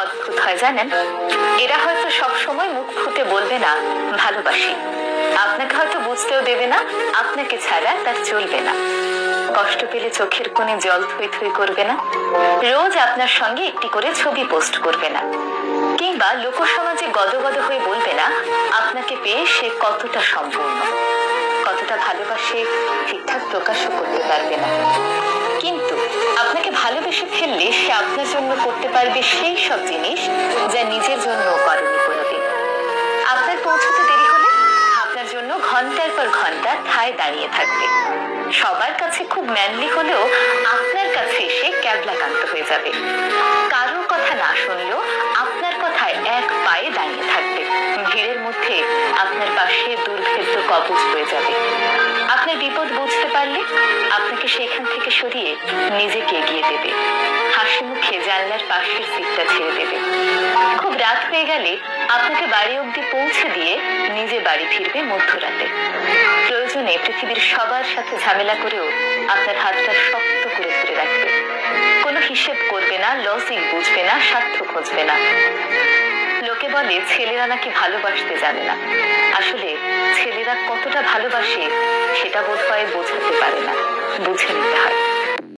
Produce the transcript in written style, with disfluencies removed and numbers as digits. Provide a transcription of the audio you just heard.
অদ্ভুত হয় জানেন, এরা হয়তো সব সময় মুখ ফুটে বলবে না ভালোবাসি, আপনাকে হয়তো বুঝতেও দেবে না আপনাকে ছাড়া তার চলবে না, কষ্ট পেলে চোখের কোণে জল থই থই করবে না, রোজ আপনার সঙ্গে একটি করে ছবি পোস্ট করবে না, কিংবা লোকসমাজে গদগদ হয়ে বলবে না আপনাকে পেয়ে সে কতটা সম্পূর্ণ, কতটা ভালোবাসে ঠিকঠাক প্রকাশও করতে পারবে না। কিন্তু আপনাকে ভালোবেসে ফেললে সে আপনার জন্য করতে পারবে সেই সব জিনিস যা নিজের জন্য করেনি কোনোদিন। আপনার পৌঁছতে দেরি হলে আপনার জন্য ঘন্টার পর ঘন্টা ঠায় দাঁড়িয়ে থাকবে। সবার কাছে খুব ম্যানলি হলেও আপনার কাছে এসে ক্যাবলাকান্ত হয়ে যাবে। কারোর কথা না শুনলেও আপনার কথায় এক পায়ে দাঁড়িয়ে থাকবে। ভিড়ের মধ্যে আপনার পাশে দুর্ভেদ্য কবচ হয়ে যাবে। আপনার বিপদ বুঝতে পারলে আপনাকে সেখান থেকে সরিয়ে নিজেকে এগিয়ে দেবে। হাসি মুখে জানলার পাশের সিটটা ছেড়ে দেবে। খুব রাত হয়ে গেলে আপনাকে বাড়ি অবধি পৌঁছে দিয়ে নিজে বাড়ি ফিরবে মধ্যরাতে। প্রয়োজনে পৃথিবীর সবার সাথে ঝামেলা করেও আপনার হাতটা শক্ত করে ধরে রাখবে। কোনো হিসেব করবে না, লজিক বুঝবে না, স্বার্থ খুঁজবে না। লোকে বলে ছেলেরা নাকি ভালোবাসতে জানে না। আসলে ছেলেরা কতটা ভালোবাসে সেটা বোধহয় বোঝাতে পারে না, বুঝে নিতে হয়।